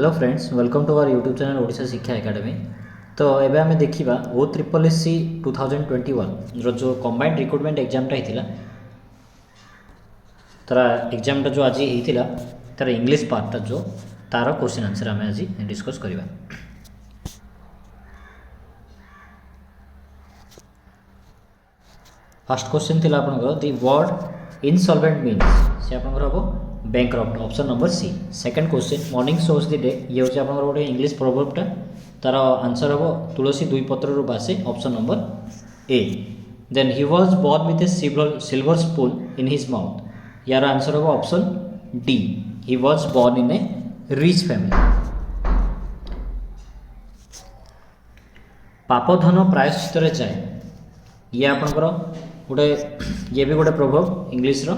Hello friends, welcome to our YouTube channel Odisha Shiksha academy. तो एबे आमे देखिबा ओ ट्रिपल एस सी 2021 जो कंबाइंड रिक्रुटमेंट एग्जामटा होता तार एग्जामटा जो आज होता तार इंग्लिश पार्टा जो तार क्वेश्चन आंसर आम आज डिस्कस करवा। फर्स्ट क्वेश्चन थिला आपनकर द वर्ड इनसॉल्वेंट मीन्स से आपनकर हबो bankrupt, option number C. Second question morning shows the day, ये होचे आपनकर गोटे इंग्लिश प्रोवर्बटा, तार आंसर हबो तुलसी दुई पत्ररु बासे, option number A. Then he was born with a silver spoon in his mouth, यार आंसर हबो option D, he was born in a rich family. पाप धन प्रायश्चित रे जाए, ये आपनकर गोटे ये भी गोटे प्रोवर्ब इंग्लिश रो,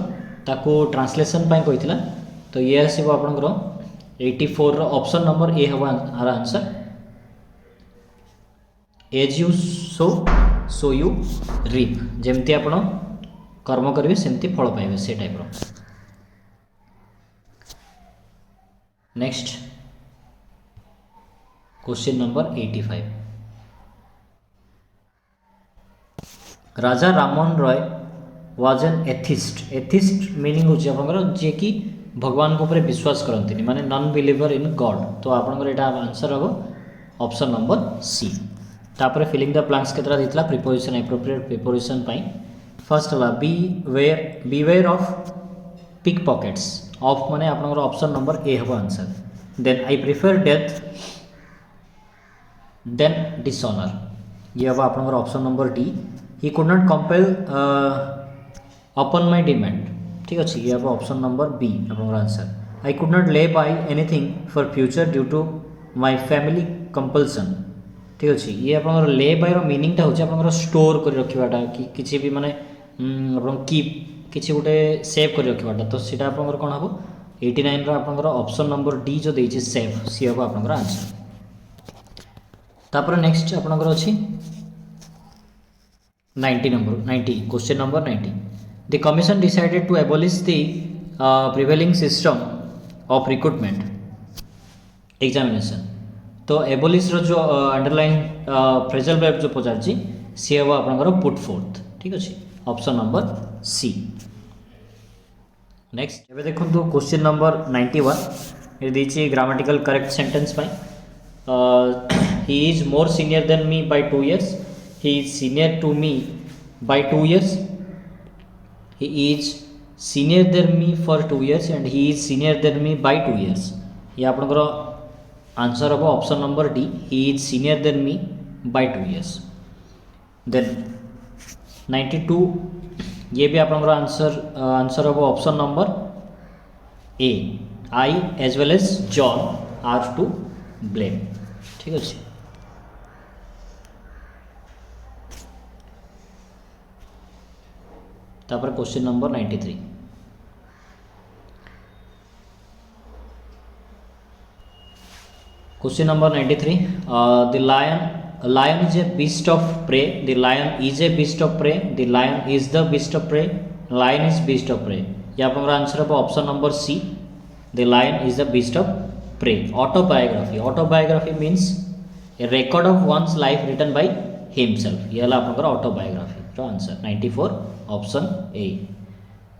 ताको ट्रांसलेशन पाई कहितला। तो ये आसीबो आपनकर 84 रो ऑप्शन नंबर ए हबो आर answer. As you so you reap, जेमती आपण कर्म करिवे सेमती फल पाइबे, से टाइप रो। Next question number 85, Raja Rammohan Roy was an atheist. Atheist meaning होची आपनकर जे कि भगवान को ऊपर विश्वास करंतिनी, माने नॉन बिलीवर इन गॉड। तो आपनकर एटा आंसर हबो ऑप्शन नंबर सी। तापर फिलिंग द ब्लैंक्स केतरा दितला प्रीपोजिशन, एप्रोप्रिएट प्रीपोजिशन पाई। फर्स्ट हला beware of pick pockets, of माने आपनकर ऑप्शन नंबर ए हबो answer. Then I prefer death then dishonour, ये हबो आपनकर option number D. He could not compel upon my demand, ठीक अच्छे, ये अब ऑप्शन नंबर बी आपनकर answer. I could not lay by anything for future due to my family compulsion, ठीक अच्छे, ये आपनकर ले बाय रो मीनिंगटा होचे आपनकर स्टोर कर रखिबाटा कि किछि भी माने आपन कीप किछि गोटे सेव कर रखिबाटा। तो सेटा आपनकर कोन हबो 89 रो आपनकर ऑप्शन नंबर डी जो देइछि सेव, सी हबो आपनकर आंसर। तापर नेक्स्ट आपनकर अछि 90 question number 90, the commission decided to abolish the prevailing system of recruitment examination। तो abolish रो जो अंडरलाइन फ्रेजल वर्ब जो पचारछि सी हबो आपनकर पुट फोर्थ, ठीक अछि, ऑप्शन नंबर सी। नेक्स्ट एबे देखंतु क्वेश्चन नंबर 91, ये दिछि ग्रामेटिकल करेक्ट सेंटेंस पाई। He is more senior than me by 2 years, he is senior to me by 2 years, he is senior than me for 2 years and he is senior than me by 2 years। ये आपनकर answer हबो option number D, he is senior than me by 2 years। Then 92, ये भी आपनकर answer हबो option number A, I as well as John are to blame, ठीक अच्छे। तापर question number 93, question number 93, the lion is a beast of prey, the lion is a beast of prey, the lion is the beast of prey, lion is beast of prey, ये आपनकर answer हबो option number C, the lion is the beast of prey. Autobiography, autobiography means a record of one's life written by himself, ये हला आपनकर autobiography रो answer 94 option A.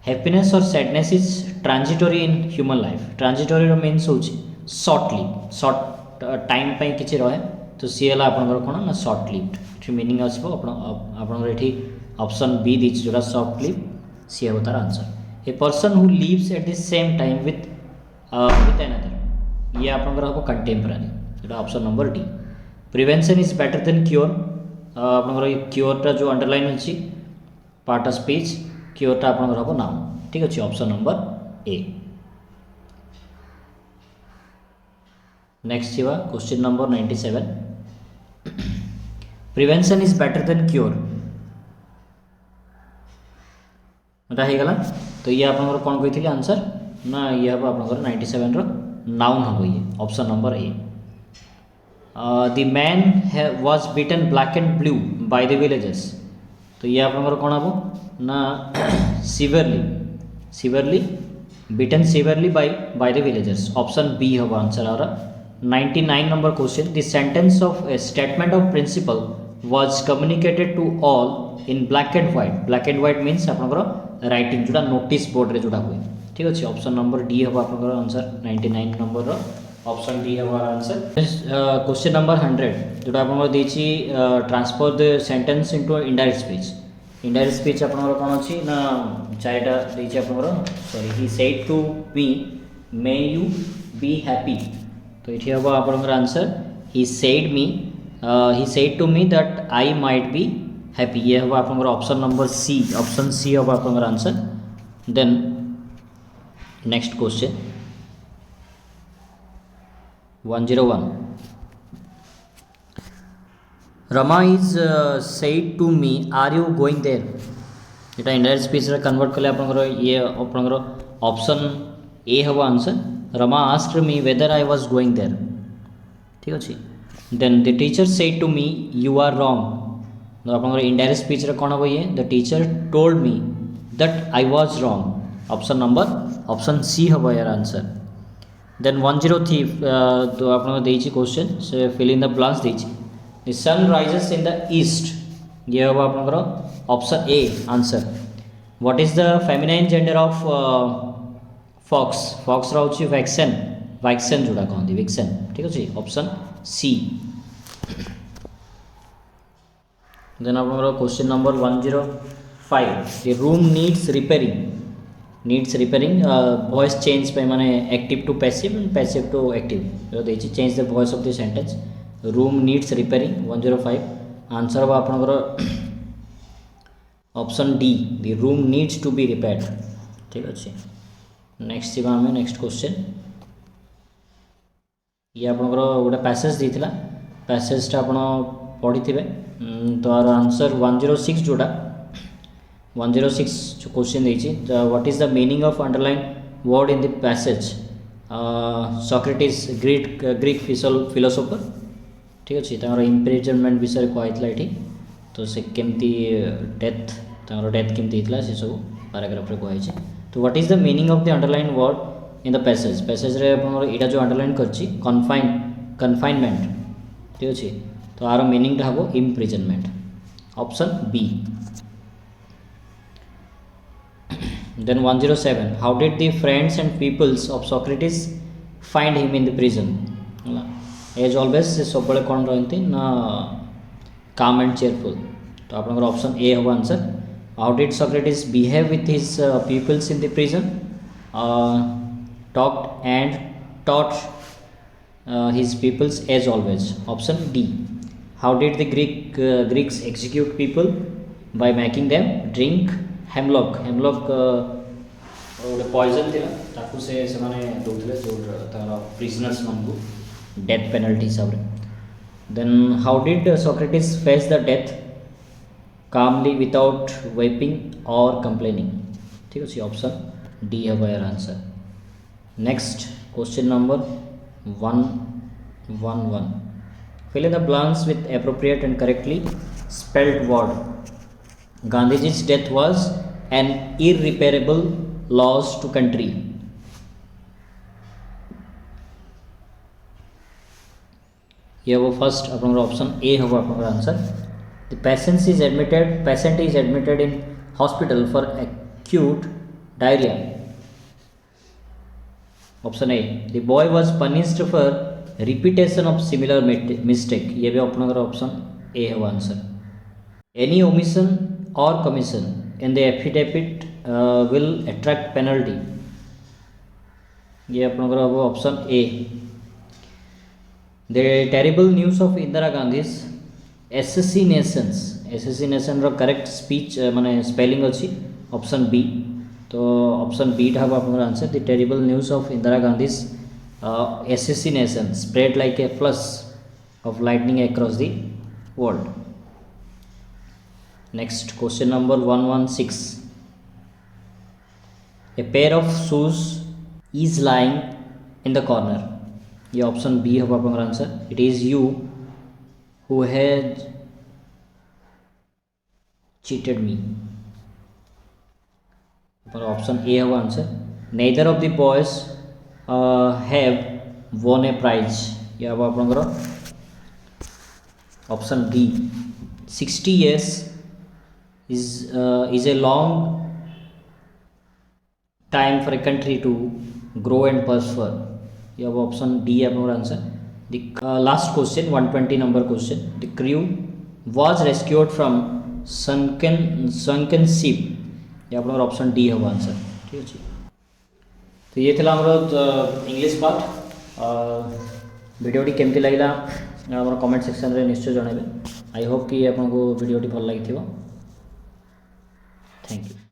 Happiness और sadness is transitory in human life, transitory रो means होची shortly, short time पे किछि रहे, तो सी हला आपनकर कोन ना शॉर्ट लिव्ड, एठी मीनिंग आसबो आपनकर एठी ऑप्शन बी दिछि जोरा शॉर्ट लिव, सी हबो तार answer. A person who lives at the same time with another, ये आपनकर हबो कंटेम्पररी, एटा option number D. Prevention is better than cure, आपनकर क्योरटा जो अंडरलाइन अछि पार्ट ऑफ स्पीच, क्योरटा आपनकर हबो नाउन, ठीक अछि, ऑप्शन नंबर ए। नेक्स्ट छिवा question number 97, prevention is better than cure, एटा हे गला। तो ये आपनकर कोन कहिथिले आंसर ना, ये हबो आपनकर 97 रो नाउन हबो, ये option number A. The man was beaten black and blue by the villagers, तो ये आपनकर कोन हबो ना severely beaten severely by the villagers, option B हबो आंसर आरा 99 number question. The sentence of a statement of principle was communicated to all in black and white. Black and white means आपनकर writing जोटा notice board रे जोटा हुए ठीक अच्छे option number D हम आपनकर आंसर 99 नंबर ऑप्शन डी हम आंसर क्वेश्चन नंबर 100 जोटा आपनकर देछि transfer the sentence into indirect speech indirect speech आपनकर कोन अछि ना चारिटा देछि आपनकर sorry he said to me may you be happy तो ये हम आपनकर answer he said to me that I might be happy ये हम आपनकर ऑप्शन नंबर सी हम आपनकर answer then next question 101 Rama is said to me are you going there এটা ইনडाইরেক্ট স্পিচ রে কনवर्ट কলে आपनकर ये आपनकर ऑप्शन ए हम answer Rama asked me whether I was going there ठीक अछि then the teacher said to me you are wrong तो आपनकर इनडायरेक्ट स्पीच रे कोन हो ये the teacher told me that I was wrong option number option C हम यार answer then 103 तो आपन देछि क्वेश्चन से फिल इन द ब्लैंक्स देछि the sun rises in the east ये हम आपनकर option A answer what is the feminine gender of fox रहउछि vixen जोड़ा कहंदी vixen ठीक अछि ऑप्शन सी then आपनकर question number 105 the room needs repairing voice change पे माने active to passive and passive to active जो देछि change the voice of the sentence room needs repairing 105 answer अब आपनकर option D the room needs to be repaired ठीक अछि next जीवा हमें नेक्स्ट क्वेश्चन ये आपनकर गोटे पैसेज देथिला पैसेजटा आपण पढ़िथिबे तो आर आंसर 106 जोड़ा 106 जो क्वेश्चन देछि what is the meaning of underline word in the passage Socrates Greek philosopher ठीक अछि तार इम्प्रिजनमेंट विषय कहैतला एठी तो से केमती डेथ तार डेथ केमती हितला से सब पैराग्राफ रे कहै छै तो what is the meaning of the underline word in the passage रे अपन एटा जो अंडरलाइन करछि कन्फाइनमेंट ठीक अछि तो आर मीनिंग टा हबो imprisonment option B then 107 how did the friends and peoples of Socrates find him in the prison as always से सब बड़े कौन रहते ना calm and cheerful तो आपन ऑप्शन ए होगा answer how did Socrates behave with his peoples in the prison talked and taught his peoples as always option D how did the Greeks execute people by making them drink hemlock गोटे poison थिला ताकू से माने दउथले जो तार prisoners मानकू death penalty हिसाब रे then how did Socrates face the death calmly without weeping or complaining ठीक अछि ऑप्शन डी है यार answer next question number 111 fill in the blanks with appropriate and correctly spelled word Gandhiji's death was an irreparable loss to country. ये वो first अपना option ए होगा अपना answer the patient is admitted in hospital for acute diarrhea option A the boy was punished for repetition of similar mistake ये भी अपना option ए होगा answer any omission or commission in the affidavit will attract penalty ये अपना option A the terrible news of Indira Gandhi's assassination रो correct speech माने spelling अछि option B तो ऑप्शन बी टा अपना answer the terrible news of Indira Gandhi's assassination spread like a flash of lightning across the world next question number 116 a pair of shoes is lying in the corner ये option B होगा अपना answer it is you who has cheated me option A होगा answer neither of the boys have won a prize ये हम आपंकर option D 60 years is a long time for a country to grow and prosper. ये अब option D है आपका answer. The last question 120 number question. The crew was rescued from sunken ship. ये आपका option D है answer. ठीक है. तो ये थिला हमर इंग्लिश पार्ट. वीडियोटी केमती लगिला हमर कमेंट सेक्शन रे निश्चय जणाइबे. आई होप कि आपको वीडियोटी भल लगी. Thank you.